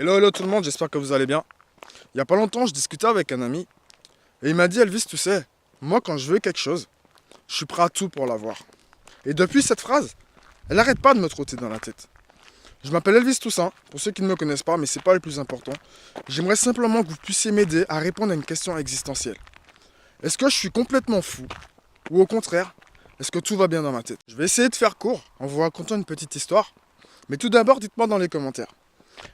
Hello, hello tout le monde, j'espère que vous allez bien. Il y a pas longtemps, je discutais avec un ami et il m'a dit Elvis, tu sais, moi quand je veux quelque chose, je suis prêt à tout pour l'avoir. Et depuis cette phrase, elle n'arrête pas de me trotter dans la tête. Je m'appelle Elvis Toussaint, pour ceux qui ne me connaissent pas, mais c'est pas le plus important. J'aimerais simplement que vous puissiez m'aider à répondre à une question existentielle. Est-ce que je suis complètement fou? Ou au contraire, est-ce que tout va bien dans ma tête? Je vais essayer de faire court en vous racontant une petite histoire. Mais tout d'abord, dites-moi dans les commentaires.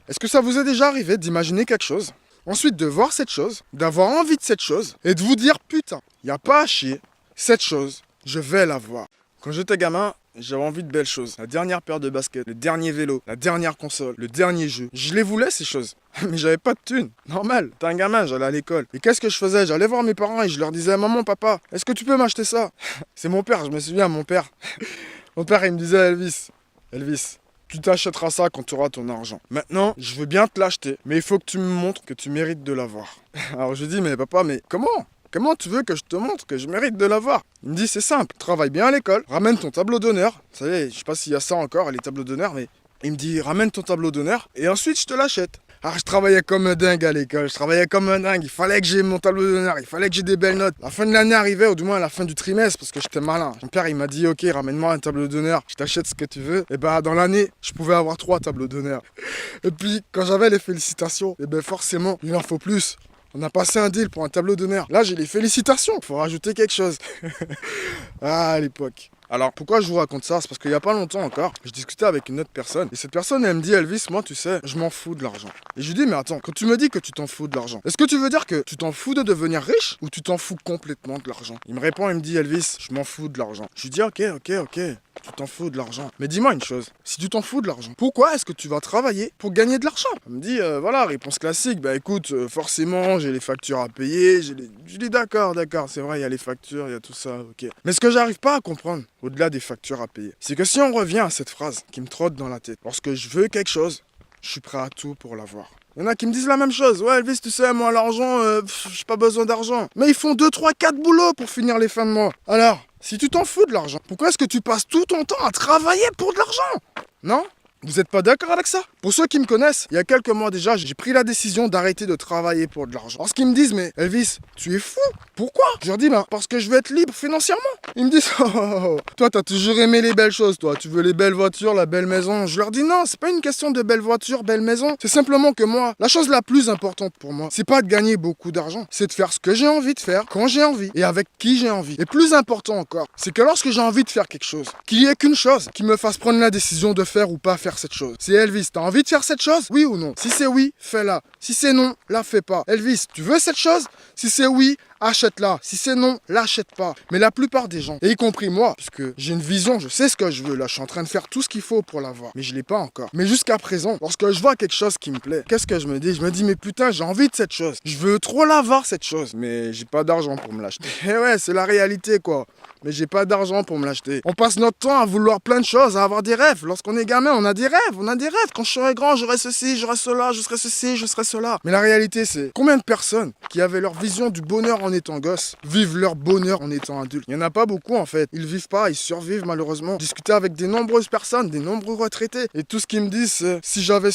Est-ce que ça vous est déjà arrivé d'imaginer quelque chose, ensuite de voir cette chose, d'avoir envie de cette chose, et de vous dire putain, y a pas à chier, cette chose, je vais la voir. Quand j'étais gamin, j'avais envie de belles choses. La dernière paire de baskets, le dernier vélo, la dernière console, le dernier jeu. Je les voulais ces choses, mais j'avais pas de thunes. Normal, t'es un gamin, j'allais à l'école. Et qu'est-ce que je faisais? J'allais voir mes parents et je leur disais maman, papa, est-ce que tu peux m'acheter ça? C'est mon père, je me souviens, mon père. Mon père, il me disait Elvis, tu t'achèteras ça quand tu auras ton argent. Maintenant, je veux bien te l'acheter, mais il faut que tu me montres que tu mérites de l'avoir. Alors je dis, mais papa, mais comment? Comment tu veux que je te montre que je mérite de l'avoir? Il me dit, c'est simple, travaille bien à l'école, ramène ton tableau d'honneur. Vous savez, je sais pas s'il y a ça encore, les tableaux d'honneur, mais il me dit, ramène ton tableau d'honneur, et ensuite je te l'achète. Ah, je travaillais comme un dingue à l'école, je travaillais comme un dingue, il fallait que j'ai mon tableau d'honneur, il fallait que j'ai des belles notes. La fin de l'année arrivait, ou du moins à la fin du trimestre, parce que j'étais malin. Mon père, il m'a dit, ok, ramène-moi un tableau d'honneur, je t'achète ce que tu veux. Et bah, dans l'année, je pouvais avoir 3 tableaux d'honneur. Et puis, quand j'avais les félicitations, et ben forcément, il en faut plus. On a passé un deal pour un tableau d'honneur. Là, j'ai les félicitations, faut rajouter quelque chose. Ah, à l'époque. Alors, pourquoi je vous raconte ça? C'est parce qu'il n'y a pas longtemps encore, je discutais avec une autre personne, et cette personne, elle me dit, Elvis, moi, tu sais, je m'en fous de l'argent. Et je lui dis, mais attends, quand tu me dis que tu t'en fous de l'argent, est-ce que tu veux dire que tu t'en fous de devenir riche, ou tu t'en fous complètement de l'argent? Il me répond, il me dit, Elvis, je m'en fous de l'argent. Je lui dis, ok, tu t'en fous de l'argent. Mais dis-moi une chose, si tu t'en fous de l'argent, pourquoi est-ce que tu vas travailler pour gagner de l'argent? Il me dit, voilà, réponse classique, bah écoute, forcément, j'ai les factures à payer, Je dis, d'accord, c'est vrai, il y a les factures, il y a tout ça, ok. Mais ce que j'arrive pas à comprendre, au-delà des factures à payer, c'est que si on revient à cette phrase qui me trotte dans la tête, lorsque je veux quelque chose, je suis prêt à tout pour l'avoir. Il y en a qui me disent la même chose. Ouais, Elvis, tu sais, moi, l'argent, j'ai pas besoin d'argent. Mais ils font 2, 3, 4 boulots pour finir les fins de mois. Alors, si tu t'en fous de l'argent, pourquoi est-ce que tu passes tout ton temps à travailler pour de l'argent? Non? Vous n'êtes pas d'accord avec ça? Pour ceux qui me connaissent, il y a quelques mois déjà, j'ai pris la décision d'arrêter de travailler pour de l'argent. Lorsqu'ils me disent, mais Elvis, tu es fou? Pourquoi? Je leur dis, ben, parce que je veux être libre financièrement. Ils me disent, toi, t'as toujours aimé les belles choses, toi. Tu veux les belles voitures, la belle maison. Je leur dis, non, c'est pas une question de belles voitures, belle maison. C'est simplement que moi, la chose la plus importante pour moi, c'est pas de gagner beaucoup d'argent. C'est de faire ce que j'ai envie de faire, quand j'ai envie, et avec qui j'ai envie. Et plus important encore, c'est que lorsque j'ai envie de faire quelque chose, qu'il y ait qu'une chose qui me fasse prendre la décision de faire ou pas faire cette chose. C'est Elvis, t'as envie de faire cette chose? Oui ou non? Si c'est oui, fais-la. Si c'est non, la fais pas. Elvis, tu veux cette chose? Si c'est oui, achète-la. Si c'est non, l'achète pas. Mais la plupart des gens, et y compris moi, puisque j'ai une vision, je sais ce que je veux, là, je suis en train de faire tout ce qu'il faut pour l'avoir. Mais je l'ai pas encore. Mais jusqu'à présent, lorsque je vois quelque chose qui me plaît, qu'est-ce que je me dis? Je me dis, mais putain, j'ai envie de cette chose. Je veux trop l'avoir, cette chose. Mais j'ai pas d'argent pour me l'acheter. Et ouais, c'est la réalité, quoi. Mais j'ai pas d'argent pour me l'acheter. On passe notre temps à vouloir plein de choses, à avoir des rêves. Lorsqu'on est gamin, on a des rêves. Quand je serai grand, j'aurai ceci, j'aurai cela, je serai ceci, je serai cela. Mais la réalité, c'est combien de personnes qui avaient leur vision du bonheur en étant gosse vivent leur bonheur en étant adulte? Il y en a pas beaucoup en fait. Ils vivent pas, ils survivent malheureusement. Discuter avec des nombreuses personnes, des nombreux retraités. Et tout ce qu'ils me disent, c'est si j'avais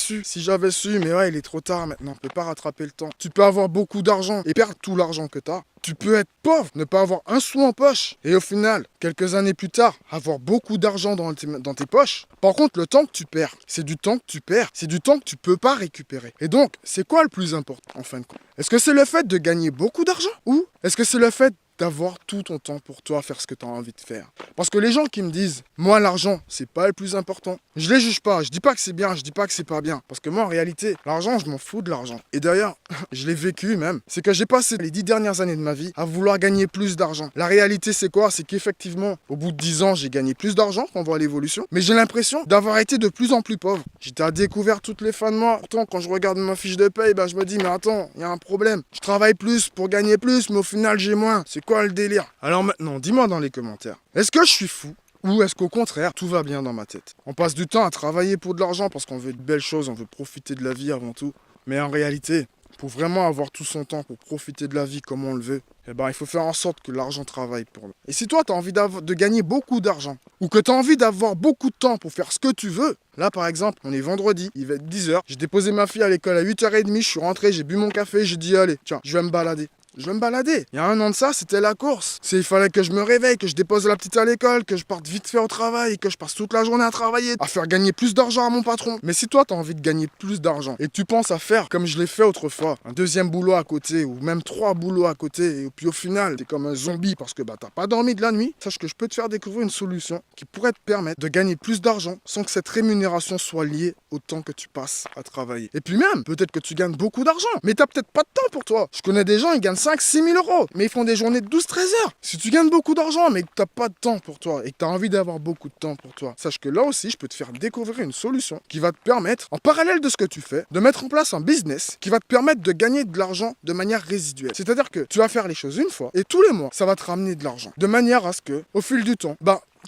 su, mais ouais, il est trop tard maintenant. On peut pas rattraper le temps. Tu peux avoir beaucoup d'argent et perdre tout l'argent que t'as. Tu peux être pauvre, ne pas avoir un sou en poche, et au final, quelques années plus tard, avoir beaucoup d'argent dans tes poches. Par contre, le temps que tu perds, c'est du temps que tu perds, c'est du temps que tu peux pas récupérer. Et donc, c'est quoi le plus important en fin de compte? Est-ce que c'est le fait de gagner beaucoup d'argent? Ou est-ce que c'est le fait d'avoir tout ton temps pour toi, faire ce que tu as envie de faire? Parce que les gens qui me disent, moi l'argent, c'est pas le plus important, je les juge pas, je dis pas que c'est bien, je dis pas que c'est pas bien. Parce que moi en réalité, l'argent, je m'en fous de l'argent. Et d'ailleurs, je l'ai vécu même, c'est que j'ai passé les 10 dernières années de ma vie à vouloir gagner plus d'argent. La réalité c'est quoi? C'est qu'effectivement, au bout de 10 ans, j'ai gagné plus d'argent, on voit l'évolution, mais j'ai l'impression d'avoir été de plus en plus pauvre. J'étais à découvert toutes les fins de mois. Pourtant, quand je regarde ma fiche de paye, je me dis, mais attends, il y a un problème. Je travaille plus pour gagner plus, mais au final, j'ai moins. C'est quoi le délire? Alors maintenant, dis-moi dans les commentaires, est-ce que je suis fou? Ou est-ce qu'au contraire, tout va bien dans ma tête? On passe du temps à travailler pour de l'argent parce qu'on veut de belles choses, on veut profiter de la vie avant tout. Mais en réalité, pour vraiment avoir tout son temps pour profiter de la vie comme on le veut, eh ben, il faut faire en sorte que l'argent travaille pour nous. Et si toi, tu as envie de gagner beaucoup d'argent, ou que tu as envie d'avoir beaucoup de temps pour faire ce que tu veux, là, par exemple, on est vendredi, il va être 10h, j'ai déposé ma fille à l'école à 8h30, je suis rentré, j'ai bu mon café, j'ai dit, allez, tiens, je vais me balader. Je vais me balader. Il y a un an de ça, c'était la course. Il fallait que je me réveille, que je dépose la petite à l'école, que je parte vite fait au travail, que je passe toute la journée à travailler, à faire gagner plus d'argent à mon patron. Mais si toi, tu as envie de gagner plus d'argent et tu penses à faire comme je l'ai fait autrefois, un deuxième boulot à côté ou même 3 boulots à côté, et puis au final, t'es comme un zombie parce que t'as pas dormi de la nuit, sache que je peux te faire découvrir une solution qui pourrait te permettre de gagner plus d'argent sans que cette rémunération soit liée au temps que tu passes à travailler. Et puis même, peut-être que tu gagnes beaucoup d'argent, mais t'as peut-être pas de temps pour toi. Je connais des gens, ils gagnent 5-6 000 euros, mais ils font des journées de 12-13 heures. Si tu gagnes beaucoup d'argent, mais que t'as pas de temps pour toi et que t'as envie d'avoir beaucoup de temps pour toi, sache que là aussi, je peux te faire découvrir une solution qui va te permettre, en parallèle de ce que tu fais, de mettre en place un business qui va te permettre de gagner de l'argent de manière résiduelle. C'est-à-dire que tu vas faire les choses une fois et tous les mois, ça va te ramener de l'argent. De manière à ce que, au fil du temps,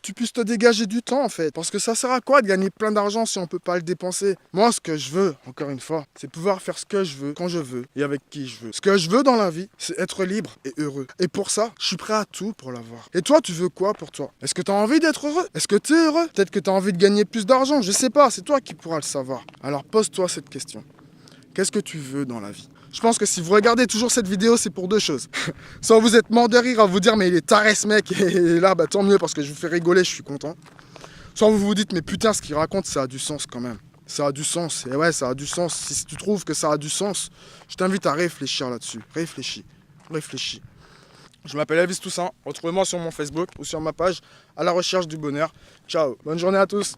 tu puisses te dégager du temps en fait. Parce que ça sert à quoi de gagner plein d'argent si on peut pas le dépenser? Moi, ce que je veux, encore une fois, c'est pouvoir faire ce que je veux, quand je veux et avec qui je veux. Ce que je veux dans la vie, c'est être libre et heureux. Et pour ça, je suis prêt à tout pour l'avoir. Et toi, tu veux quoi pour toi? Est-ce que tu as envie d'être heureux? Est-ce que tu es heureux? Peut-être que tu as envie de gagner plus d'argent, je sais pas, c'est toi qui pourras le savoir. Alors pose-toi cette question. Qu'est-ce que tu veux dans la vie? Je pense que si vous regardez toujours cette vidéo, c'est pour deux choses. Soit vous êtes mort de rire à vous dire mais il est taré ce mec, et là tant mieux parce que je vous fais rigoler, je suis content. Soit vous vous dites mais putain ce qu'il raconte ça a du sens quand même. Ça a du sens, et ouais ça a du sens. Si tu trouves que ça a du sens, je t'invite à réfléchir là-dessus. Réfléchis. Je m'appelle Elvis Toussaint, retrouvez-moi sur mon Facebook ou sur ma page à la recherche du bonheur. Ciao, bonne journée à tous.